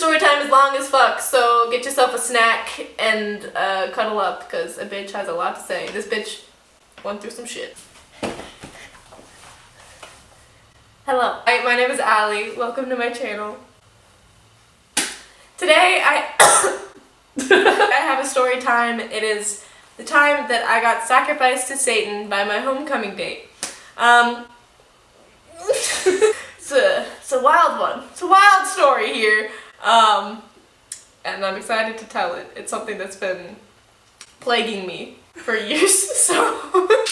story time is long as fuck, so get yourself a snack and cuddle up, because a bitch has a lot to say. This bitch went through some shit. Hello. Hi, my name is Allie. Welcome to my channel. Today I have a story time. It is the time that I got sacrificed to Satan by my homecoming date. It's a wild one. It's a wild story here. And I'm excited to tell it. It's something that's been plaguing me for years. So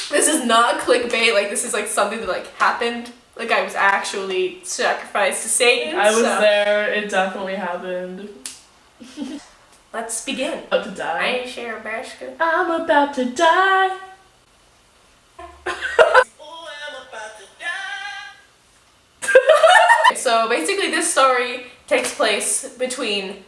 this is not clickbait. Like, this is like something that like happened. Like, I was actually sacrificed to Satan. I was there. It definitely happened. Let's begin. About to die. I ain't share a basket. I'm about to die. So basically this story takes place between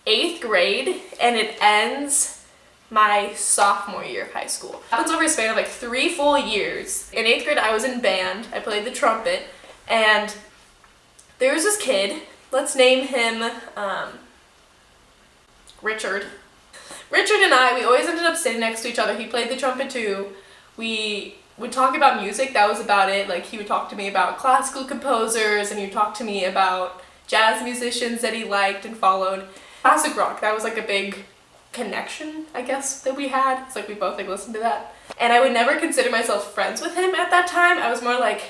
8th grade and it ends my sophomore year of high school. It happens over a span of like 3 full years. In 8th grade I was in band. I played the trumpet, and there was this kid, let's name him Richard. Richard and I, we always ended up sitting next to each other. He played the trumpet too. We would talk about music, that was about it. Like, he would talk to me about classical composers, and he would talk to me about jazz musicians that he liked and followed. Classic rock, that was like a big connection, I guess, that we had. It's like we both like listened to that. And I would never consider myself friends with him at that time. I was more like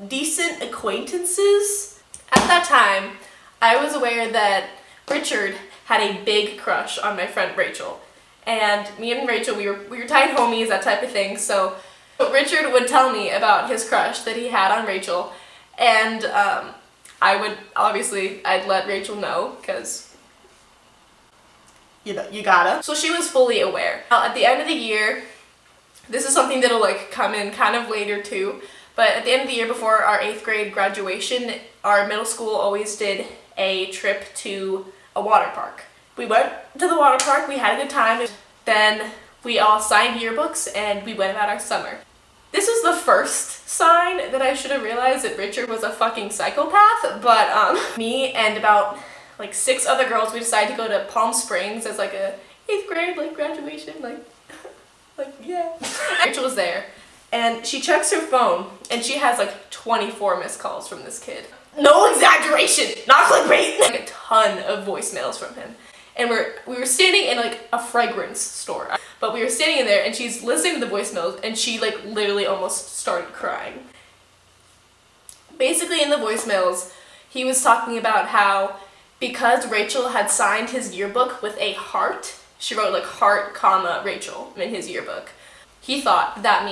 decent acquaintances. At that time, I was aware that Richard had a big crush on my friend Rachel. And me and Rachel, we were tight homies, that type of thing. So Richard would tell me about his crush that he had on Rachel, and I would, obviously, I'd let Rachel know, because, you know, you gotta. So she was fully aware. Now, at the end of the year, this is something that'll like come in kind of later too, but at the end of the year before our 8th grade graduation, our middle school always did a trip to a water park. We went to the water park, we had a good time, then we all signed yearbooks and we went about our summer. This was the first sign that I should have realized that Richard was a fucking psychopath, but me and about like 6 other girls, we decided to go to Palm Springs as like a 8th grade like graduation, like yeah. Rachel was there, and she checks her phone and she has like 24 missed calls from this kid. No exaggeration, not clickbait. Like a ton of voicemails from him. And we were standing in like a fragrance store, but we were standing in there and she's listening to the voicemails and she like literally almost started crying. Basically in the voicemails, he was talking about how because Rachel had signed his yearbook with a heart, she wrote like heart, comma, Rachel in his yearbook. He thought that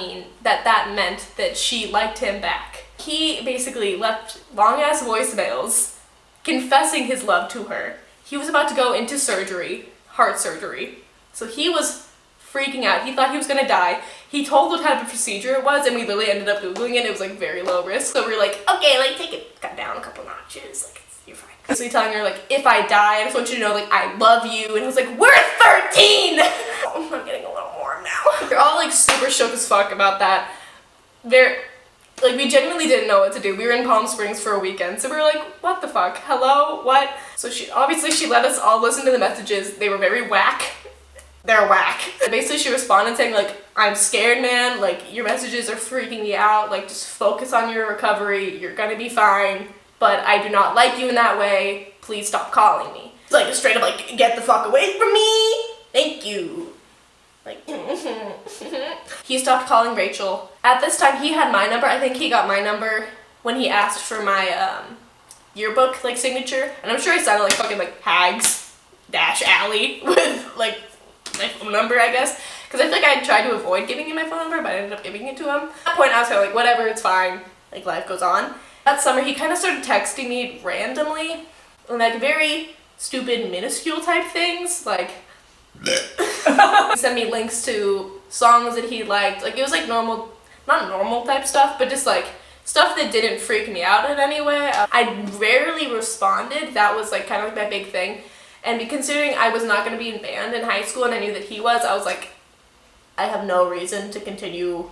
meant that she liked him back. He basically left long ass voicemails confessing his love to her. He was about to go into surgery, heart surgery. So he was freaking out. He thought he was gonna die. He told what type of procedure it was, and we literally ended up Googling it. It was like very low risk. So we were like, okay, like take it cut down a couple notches. Like, you're fine. So we telling her like, if I die, I just want you to know like I love you. And he was like, we're 13! Oh, I'm getting a little warm now. They're all like super shook as fuck about that. Like, we genuinely didn't know what to do. We were in Palm Springs for a weekend, so we were like, what the fuck? Hello? What? So she let us all listen to the messages. They were very whack. They're whack. Basically, she responded saying, like, I'm scared, man. Like, your messages are freaking me out. Like, just focus on your recovery. You're gonna be fine. But I do not like you in that way. Please stop calling me. It's like, straight up, like, get the fuck away from me. Thank you. Like, he stopped calling Rachel. At this time, he had my number. I think he got my number when he asked for my yearbook like signature. And I'm sure I sounded like fucking like Hags-Alley with like my phone number, I guess. Because I feel like I tried to avoid giving him my phone number, but I ended up giving it to him. At that point, I was kind of like, whatever, it's fine. Like, life goes on. That summer, he kind of started texting me randomly. Like, very stupid, minuscule type things. Like, he sent me links to songs that he liked. Like, it was like normal, not normal type stuff, but just like stuff that didn't freak me out in any way. I rarely responded. That was like kind of like my big thing. And considering I was not going to be in band in high school and I knew that he was, I was like, I have no reason to continue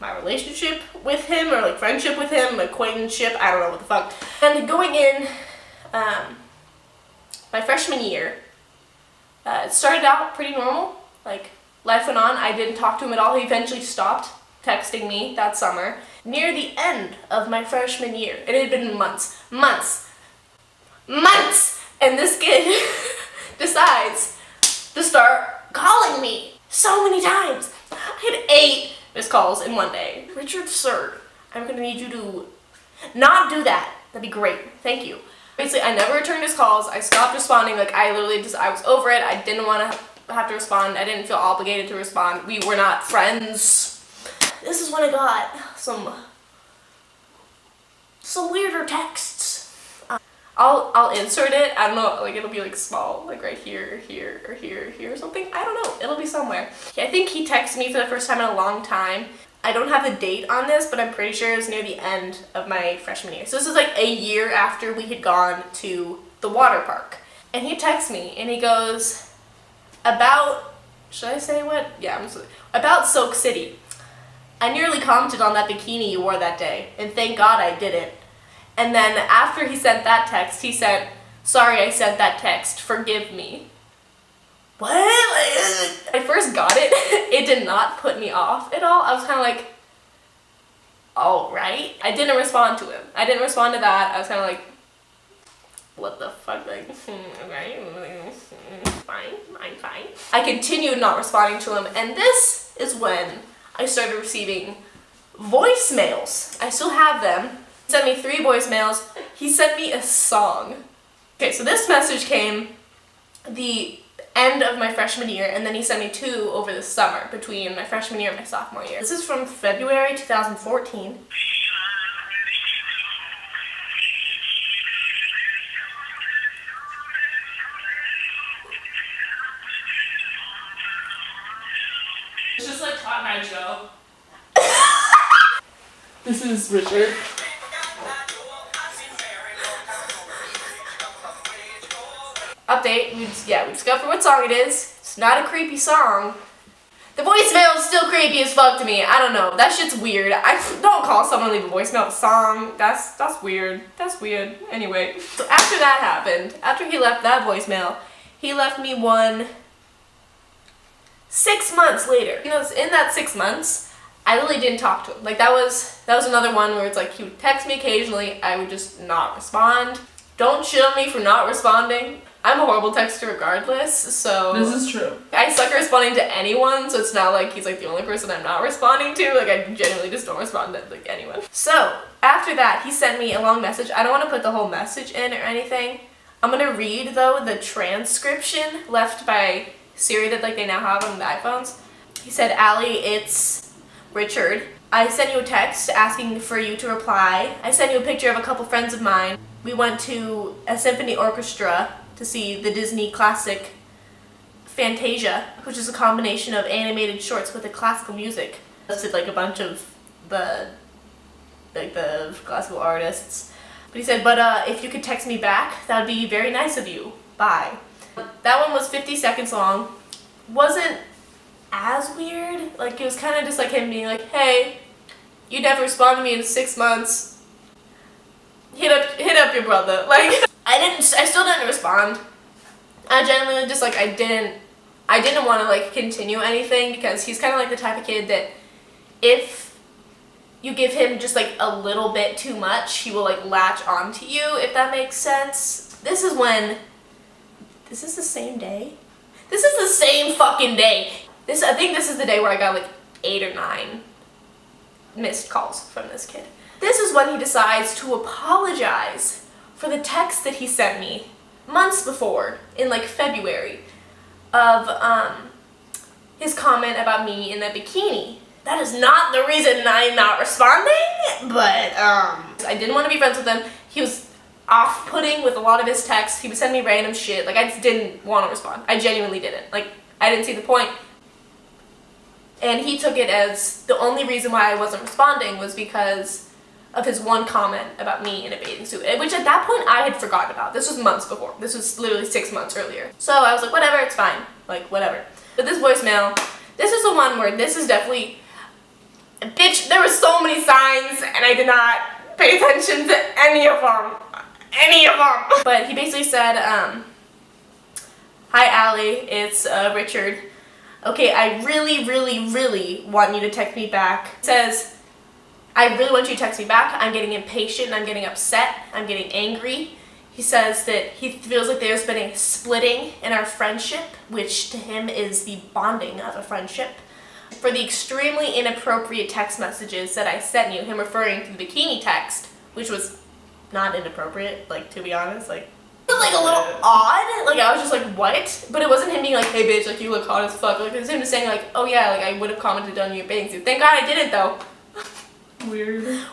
my relationship with him or like friendship with him, acquaintanceship, I don't know what the fuck. And going in, my freshman year, it started out pretty normal. Like, life went on. I didn't talk to him at all. He eventually stopped texting me that summer. Near the end of my freshman year, it had been months, and this kid decides to start calling me so many times. I had 8 missed calls in one day. Richard, sir, I'm gonna need you to not do that. That'd be great. Thank you. Basically, I never returned his calls. I stopped responding. Like, I was over it. I didn't want to have to respond. I didn't feel obligated to respond. We were not friends. This is when I got some weirder texts. I'll insert it. I don't know, like, it'll be like small, like right here, here, or here, here, or something. I don't know. It'll be somewhere. I think he texted me for the first time in a long time. I don't have the date on this, but I'm pretty sure it was near the end of my freshman year. So this is like a year after we had gone to the water park. And he texts me, and he goes, should I say what? Yeah, about Silk City. I nearly commented on that bikini you wore that day, and thank God I didn't. And then after he sent that text, he said, sorry I sent that text, forgive me. What? I first got it, it did not put me off at all. I was kind of like, all right. I didn't respond to him. I didn't respond to that. I was kind of like, what the fuck, like, okay, fine, I'm fine. I continued not responding to him, and this is when I started receiving voicemails. I still have them. He sent me 3 voicemails. He sent me a song. Okay, so this message came the end of my freshman year, and then he sent me 2 over the summer between my freshman year and my sophomore year. This is from February 2014. It's just like Hot Night Joe. This is Richard. Update, we discovered what song it is. It's not a creepy song. The voicemail is still creepy as fuck to me. I don't know. That shit's weird. I don't call someone leave a voicemail a song. That's weird. That's weird. Anyway, so after that happened, after he left that voicemail, he left me one 6 months later. You know, in that 6 months, I really didn't talk to him. Like, that was another one where it's like he would text me occasionally. I would just not respond. Don't shit on me for not responding. I'm a horrible texter regardless, so... This is true. I suck at responding to anyone, so it's not like he's like the only person I'm not responding to. Like, I genuinely just don't respond to like anyone. So, after that, he sent me a long message. I don't want to put the whole message in or anything. I'm gonna read, though, the transcription left by Siri that like they now have on the iPhones. He said, Allie, it's Richard. I sent you a text asking for you to reply. I sent you a picture of a couple friends of mine. We went to a symphony orchestra to see the Disney classic Fantasia, which is a combination of animated shorts with the classical music. Listed like a bunch of the classical artists. But he said, but if you could text me back, that would be very nice of you. Bye. That one was 50 seconds long. Wasn't as weird. Like, it was kind of just like him being like, hey, you never responded to me in 6 months. Hit up your brother. Like, I still didn't respond. I genuinely just like, I didn't want to like continue anything, because he's kind of like the type of kid that if you give him just like a little bit too much, he will like latch onto you, if that makes sense. This is the same day? This is the same fucking day. I think this is the day where I got like 8 or 9 missed calls from this kid. This is when he decides to apologize for the text that he sent me months before, in like February, of his comment about me in that bikini. That is not the reason I'm not responding, but I didn't want to be friends with him. He was off-putting with a lot of his texts. He would send me random shit. Like, I just didn't want to respond. I genuinely didn't. Like, I didn't see the point. And he took it as the only reason why I wasn't responding was because of his one comment about me in a bathing suit, which at that point I had forgotten about. This was months before. This was literally 6 months earlier. So I was like, whatever, it's fine. Like, whatever. But this voicemail, this is the one where this is definitely... Bitch, there were so many signs, and I did not pay attention to any of them. Any of them! But he basically said, Hi, Allie. It's Richard. Okay, I really want you to text me back. It says, I really want you to text me back. I'm getting impatient. I'm getting upset. I'm getting angry. He says that he feels like there's been a splitting in our friendship, which to him is the bonding of a friendship. For the extremely inappropriate text messages that I sent you, him referring to the bikini text, which was not inappropriate, like, to be honest, like, it was like a little odd. Like, I was just like, what? But it wasn't him being like, hey bitch, like, you look hot as fuck. Like, it was him just saying like, oh yeah, like, I would have commented on your bathing suit. Thank God I didn't though.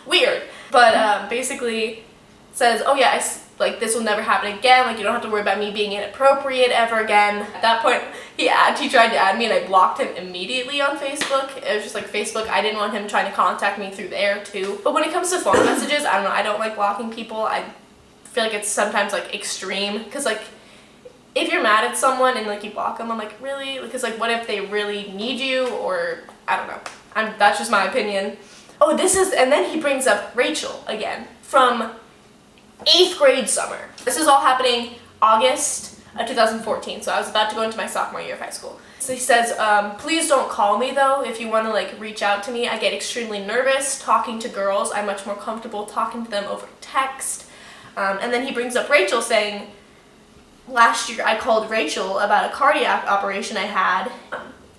Weird. But basically says, oh yeah, like, this will never happen again. Like, you don't have to worry about me being inappropriate ever again. At that point, he tried to add me and I blocked him immediately on Facebook. It was just like Facebook. I didn't want him trying to contact me through there too. But when it comes to phone messages, I don't know. I don't like blocking people. I feel like it's sometimes like extreme. Because like, if you're mad at someone and like you block them, I'm like, really? Because like, what if they really need you? Or I don't know. That's just my opinion. Oh, and then he brings up Rachel again from 8th grade summer. This is all happening August of 2014, so I was about to go into my sophomore year of high school. So he says, please don't call me though if you want to like reach out to me. I get extremely nervous talking to girls. I'm much more comfortable talking to them over text. And then he brings up Rachel saying, last year I called Rachel about a cardiac operation I had.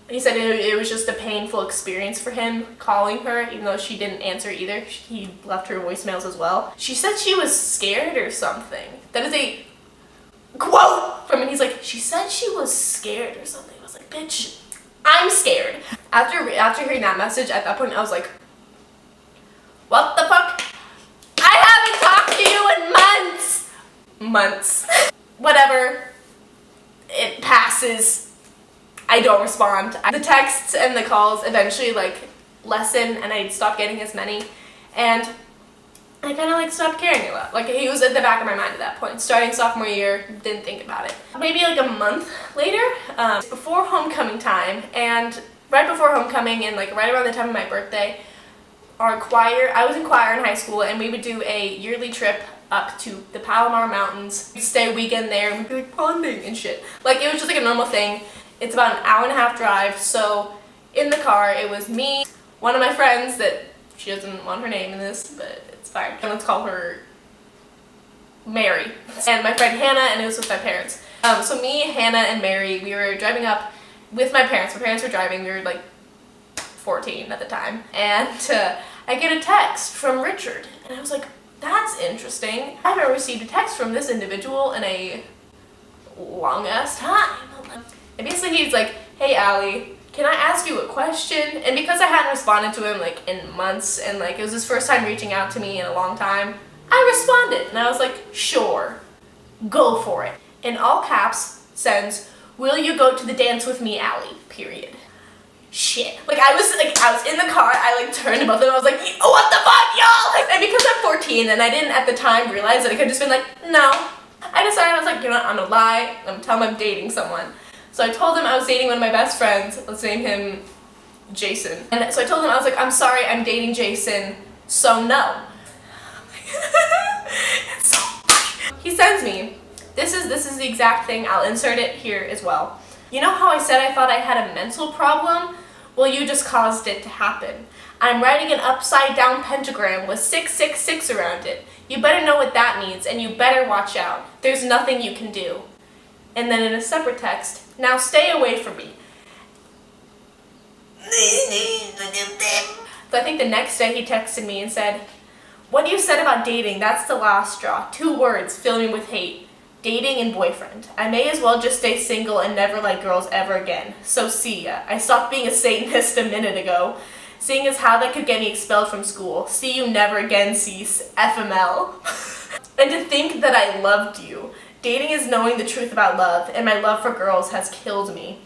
He said it was just a painful experience for him calling her, even though she didn't answer either. He left her voicemails as well. She said she was scared or something. That is a quote from him. He's like, she said she was scared or something. I was like, bitch, I'm scared. After hearing that message, at that point, I was like, what the fuck? I haven't talked to you in months. Whatever. It passes. I don't respond. The texts and the calls eventually like lessen and I stopped getting as many and I kind of like stopped caring a lot. Like he was at the back of my mind at that point. Starting sophomore year, didn't think about it. Maybe like a month later, before homecoming time and right before homecoming and like right around the time of my birthday, our choir, I was in choir in high school and we would do a yearly trip up to the Palomar Mountains. We'd stay a weekend there and we'd be like ponding and shit. Like it was just like a normal thing. It's about an hour-and-a-half drive, so in the car it was me, one of my friends that she doesn't want her name in this, but it's fine. And let's call her Mary. And my friend Hannah, and it was with my parents. So me, Hannah, and Mary, we were driving up with my parents. My parents were driving. We were like 14 at the time. And I get a text from Richard, and I was like, that's interesting. I haven't received a text from this individual in a long-ass time. And basically he's like, hey Allie, can I ask you a question? And because I hadn't responded to him like in months and like it was his first time reaching out to me in a long time, I responded and I was like, sure, go for it. In all caps sends, will you go to the dance with me, Allie, period. Shit. Like I was in the car, I like turned to both of them, I was like, what the fuck, y'all? And because I'm 14 and I didn't at the time realize that I could have just been like, no. I decided, I was like, you know what, I'm gonna lie, I'm gonna tell him I'm dating someone. So I told him I was dating one of my best friends, let's name him Jason. And so I told him, I was like, I'm sorry, I'm dating Jason, so no. He sends me, this is the exact thing, I'll insert it here as well. You know how I said I thought I had a mental problem? Well, you just caused it to happen. I'm writing an upside down pentagram with 666 around it. You better know what that means, and you better watch out. There's nothing you can do. And then in a separate text, now stay away from me. So I think the next day he texted me and said, what you said about dating, that's the last straw. 2 words, fill me with hate. Dating and boyfriend. I may as well just stay single and never like girls ever again. So see ya. I stopped being a Satanist a minute ago. Seeing as how that could get me expelled from school. See you never again, cease. FML. And to think that I loved you. Dating is knowing the truth about love, and my love for girls has killed me.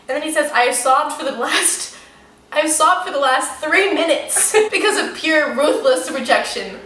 And then he says, I have sobbed for the last 3 minutes because of pure ruthless rejection.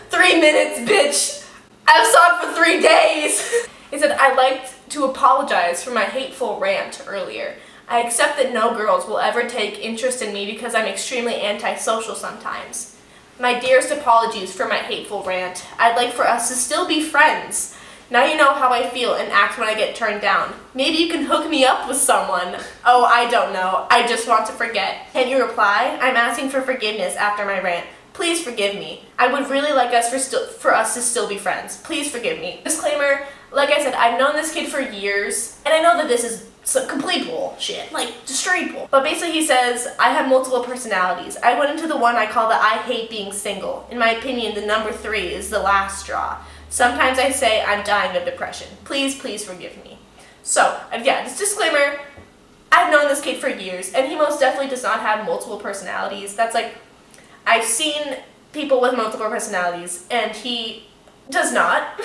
3 minutes, bitch. I've sobbed for 3 days. He said, I'd like to apologize for my hateful rant earlier. I accept that no girls will ever take interest in me because I'm extremely antisocial sometimes. My dearest apologies for my hateful rant. I'd like for us to still be friends. Now you know how I feel and act when I get turned down. Maybe you can hook me up with someone. Oh, I don't know. I just want to forget. Can you reply? I'm asking for forgiveness after my rant. Please forgive me. I would really like for us to still be friends. Please forgive me. Disclaimer, like I said, I've known this kid for years, and I know that this is some complete bullshit, like just straight bull. But basically he says, I have multiple personalities. I went into the one I call the I hate being single. In my opinion, the number 3 is the last straw. Sometimes I say I'm dying of depression. Please, please forgive me. So, yeah, this disclaimer, I've known this kid for years, and he most definitely does not have multiple personalities. That's like, I've seen people with multiple personalities, and he does not.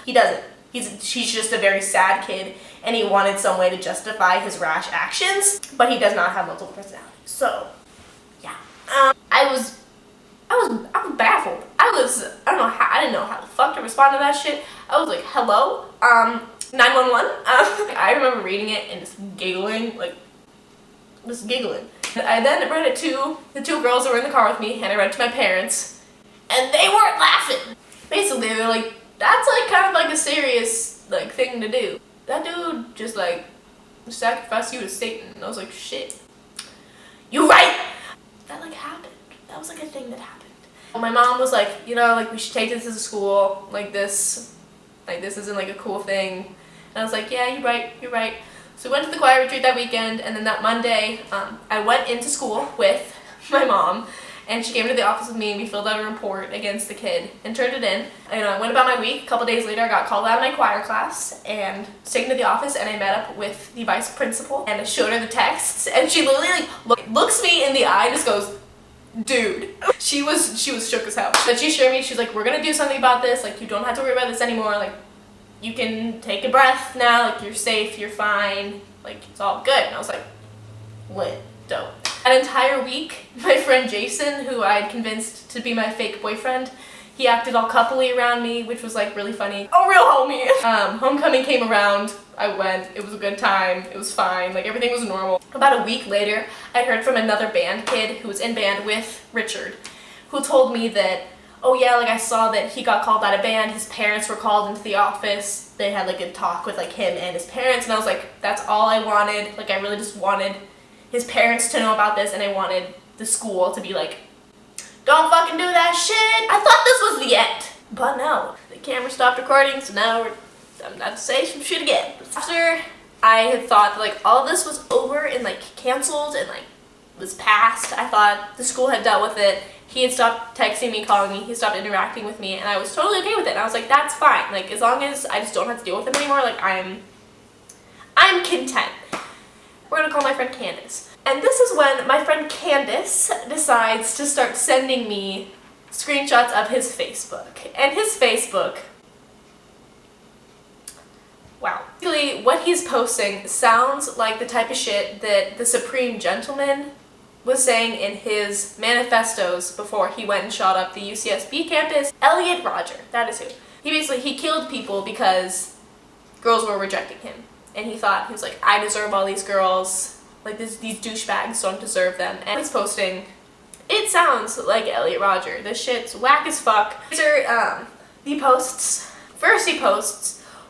He doesn't. He's just a very sad kid, and he wanted some way to justify his rash actions, but he does not have multiple personalities. So, yeah. I was baffled. I didn't know how the fuck to respond to that shit. I was like, hello? 911? I remember reading it and just giggling, I then read it to the 2 girls that were in the car with me, and I read it to my parents, and they weren't laughing. Basically, they're like, that's like kind of like a serious like thing to do. That dude just like sacrificed you to Satan. And I was like, shit. You right? That like happened. That was like a thing that happened. My mom was like, you know, like we should take this to school. Like this isn't like a cool thing. And I was like, yeah, you're right. So we went to the choir retreat that weekend, and then that Monday, I went into school with my mom, and she came to the office with me, and we filled out a report against the kid and turned it in. And I went about my week. A couple days later, I got called out of my choir class and was taken to the office, and I met up with the vice principal, and I showed her the texts, and she literally like looks me in the eye and just goes, dude. She was shook as hell. But she assured me, she's like, we're gonna do something about this. Like, you don't have to worry about this anymore. Like, you can take a breath now. Like, you're safe. You're fine. Like, it's all good. And I was like, lit. Dope. An entire week, my friend Jason, who I had convinced to be my fake boyfriend, he acted all coupley around me, which was like really funny. Oh, real homie. Homecoming came around. I went. It was a good time. It was fine. Like, everything was normal. About a week later, I heard from another band kid who was in band with Richard, who told me that, oh yeah, like I saw that he got called out of band. His parents were called into the office. They had like a talk with like him and his parents, and I was like, that's all I wanted. Like, I really just wanted his parents to know about this, and I wanted the school to be like, don't fucking do that shit. I thought this was the end. But no, the camera stopped recording, so now I'm about to say some shit again. After I had thought that like all of this was over and like canceled and like was past, I thought the school had dealt with it. He had stopped texting me, calling me, he stopped interacting with me, and I was totally okay with it. And I was like, that's fine. Like, as long as I just don't have to deal with him anymore, like I'm content. We're gonna call my friend Candace. And this is when my friend Candace decides to start sending me screenshots of his Facebook. And his Facebook, wow. Basically, what he's posting sounds like the type of shit that the Supreme Gentleman was saying in his manifestos before he went and shot up the UCSB campus. Elliot Rodger, that is who. He killed people because girls were rejecting him. And he was like, I deserve all these girls. Like, these douchebags don't deserve them. And he's posting, it sounds like Elliot Rodger. This shit's whack as fuck. He posts,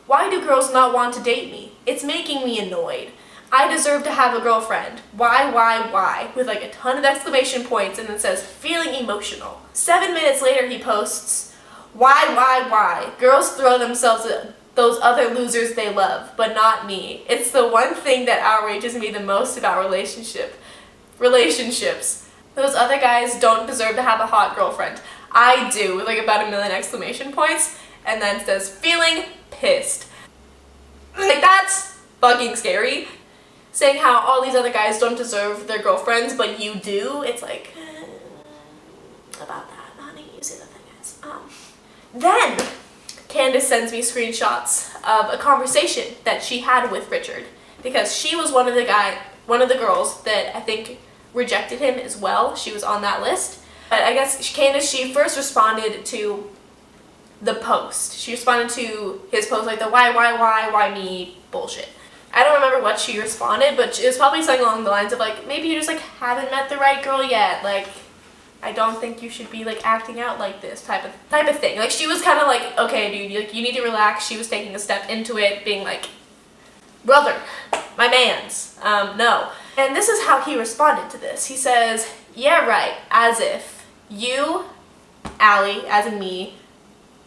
why do girls not want to date me? It's making me annoyed. I deserve to have a girlfriend. Why? With like a ton of exclamation points, and then says, feeling emotional. 7 minutes later he posts, why? Girls throw themselves at those other losers they love, but not me. It's the one thing that outrages me the most about relationships. Those other guys don't deserve to have a hot girlfriend. I do, with like about 1 million exclamation points, and then says, feeling pissed. Like, that's fucking scary. Saying how all these other guys don't deserve their girlfriends, but you do. It's like, about that, honey, you see the thing is. Then Candace sends me screenshots of a conversation that she had with Richard, because she was one of the girls that I think rejected him as well. She was on that list. But I guess Candace, she first responded to the post. She responded to his post, like the why me bullshit. I don't remember what she responded, but it was probably something along the lines of like, maybe you just like haven't met the right girl yet. Like, I don't think you should be like acting out like this type of thing. Like she was kind of like, okay, dude, like you need to relax. She was taking a step into it, being like, brother, my man's, no. And this is how he responded to this. He says, yeah, right, as if you, Allie, as in me,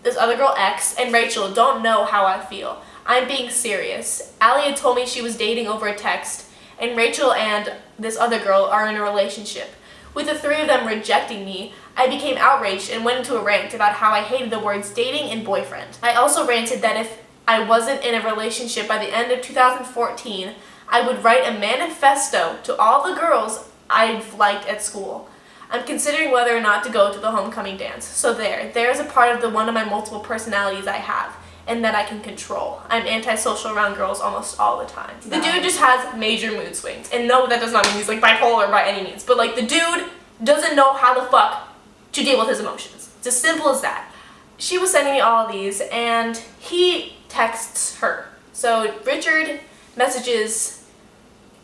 this other girl X, and Rachel don't know how I feel. I'm being serious. Allie had told me she was dating over a text, and Rachel and this other girl are in a relationship. With the three of them rejecting me, I became outraged and went into a rant about how I hated the words dating and boyfriend. I also ranted that if I wasn't in a relationship by the end of 2014, I would write a manifesto to all the girls I've liked at school. I'm considering whether or not to go to the homecoming dance. So there's a part of one of my multiple personalities I have, and that I can control. I'm antisocial around girls almost all the time. The dude just has major mood swings. And no, that does not mean he's like bipolar by any means, but like the dude doesn't know how the fuck to deal with his emotions. It's as simple as that. She was sending me all of these, and he texts her. So Richard messages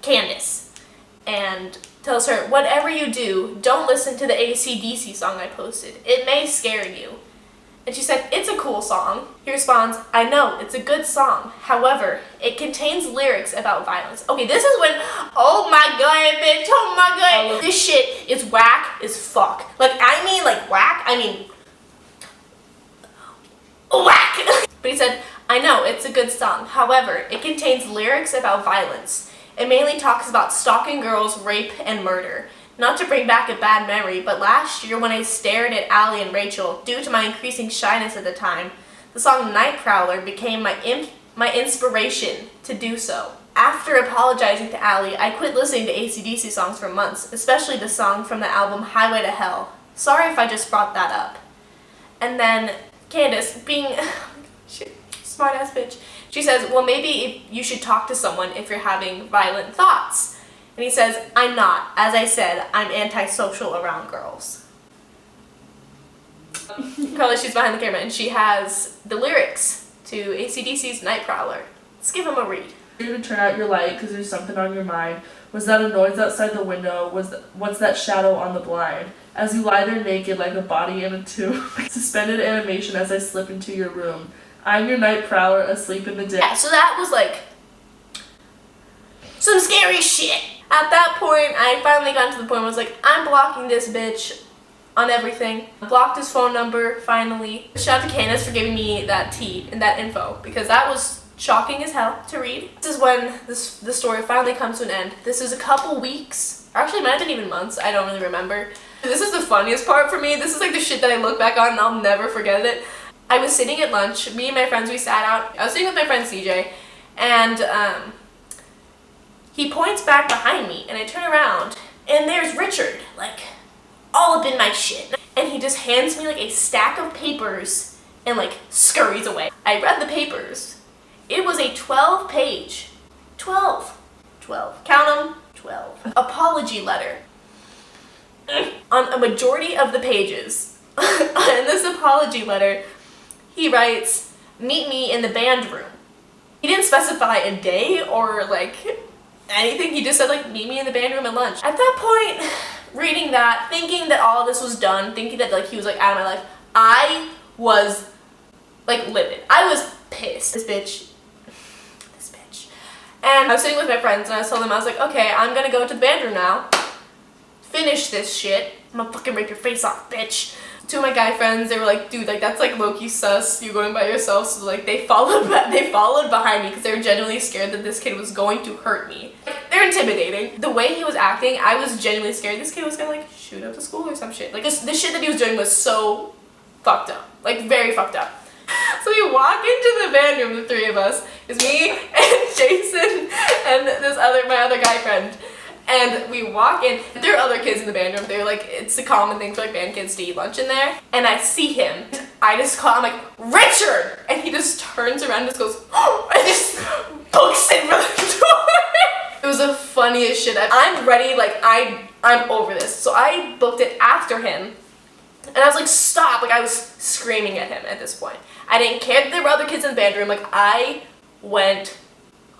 Candace and tells her, whatever you do, don't listen to the AC/DC song I posted. It may scare you. And she said, it's a cool song. He responds, I know, it's a good song. However, it contains lyrics about violence. Okay, this is when, oh my god, bitch, oh my god. This shit is whack as fuck. Like, I mean, like, whack, I mean, whack. But he said, I know, it's a good song. However, it contains lyrics about violence. It mainly talks about stalking girls, rape, and murder. Not to bring back a bad memory, but last year when I stared at Allie and Rachel, due to my increasing shyness at the time, the song Nightcrawler became my inspiration to do so. After apologizing to Allie, I quit listening to AC/DC songs for months, especially the song from the album Highway to Hell. Sorry if I just brought that up. And then Candace, being smart ass bitch, she says, well, maybe you should talk to someone if you're having violent thoughts. And he says, I'm not. As I said, I'm antisocial around girls. Carly, she's behind the camera, and she has the lyrics to AC/DC's Nightcrawler. Let's give him a read. You're to turn out your light because there's something on your mind. Was that a noise outside the window? What's that shadow on the blind? As you lie there naked like a body in a tomb. Suspended animation as I slip into your room. I'm your night prowler asleep in the day. Yeah, so that was like some scary shit. At that point, I finally got to the point where I was like, I'm blocking this bitch on everything. Blocked his phone number, finally. Shout out to Candace for giving me that tea and that info, because that was shocking as hell to read. This is when the story finally comes to an end. This is a couple weeks, or actually it might have been even months, I don't really remember. This is the funniest part for me. This is like the shit that I look back on and I'll never forget it. I was sitting at lunch, me and my friends, we sat out. I was sitting with my friend CJ, and he points back behind me, and I turn around, and there's Richard, like, all up in my shit. And he just hands me, like, a stack of papers and, like, scurries away. I read the papers. It was a 12-page, 12, count them, 12, apology letter. On a majority of the pages, in this apology letter, he writes, meet me in the band room. He didn't specify a day or, like, anything. He just said, like, meet me in the band room at lunch. At that point, reading that, thinking that all of this was done, thinking that, like, he was, like, out of my life, I was, like, livid. I was pissed. This bitch. And I was sitting with my friends, and I was telling them, I was like, okay, I'm gonna go to the band room now, finish this shit. I'm gonna fucking rip your face off, bitch. Two of my guy friends, they were like, dude, like, that's like low-key sus, you going by yourself. So like they followed behind me because they were genuinely scared that this kid was going to hurt me. Like, they're intimidating. The way he was acting, I was genuinely scared this kid was gonna like shoot up the school or some shit. Like this shit that he was doing was so fucked up, like very fucked up. So we walk into the band room, the three of us. It's me and Jason and my other guy friend. And we walk in, there are other kids in the band room, they're like, it's a common thing for like band kids to eat lunch in there. And I see him, I just call, I'm like, Richard! And he just turns around and just goes, oh, and just books it for the door. It was the funniest shit. I'm ready, like, I'm over this. So I booked it after him. And I was like, stop, like I was screaming at him at this point. I didn't care that there were other kids in the band room, like I went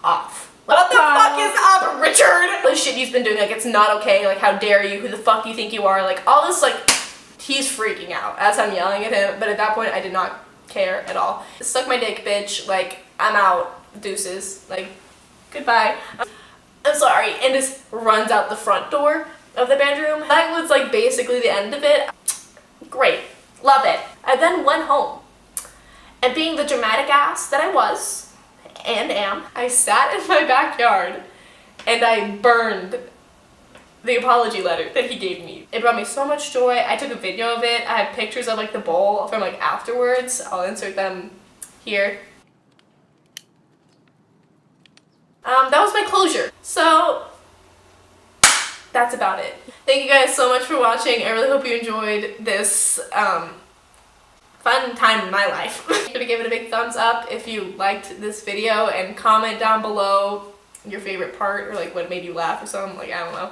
off. What the fuck is up, Richard? This shit he's been doing, like, it's not okay, like, how dare you, who the fuck do you think you are, like, all this, like, he's freaking out as I'm yelling at him, but at that point I did not care at all. Suck my dick, bitch. Like, I'm out. Deuces. Like, goodbye. I'm sorry. And just runs out the front door of the bedroom. That was like basically the end of it. Great. Love it. I then went home. And being the dramatic ass that I was, and am, I sat in my backyard and I burned the apology letter that he gave me. It brought me so much joy. I took a video of it. I have pictures of like the bowl from like afterwards. I'll insert them here. That was my closure. So that's about it. Thank you guys so much for watching. I really hope you enjoyed this fun time in my life. Make sure to give it a big thumbs up if you liked this video, and comment down below your favorite part or like what made you laugh or something. Like, I don't know.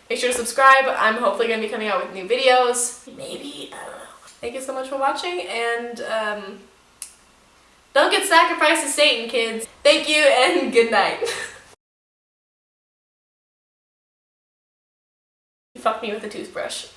Make sure to subscribe. I'm hopefully going to be coming out with new videos. Maybe. I don't know. Thank you so much for watching, and don't get sacrificed to Satan, kids. Thank you and good night. You fucked me with a toothbrush.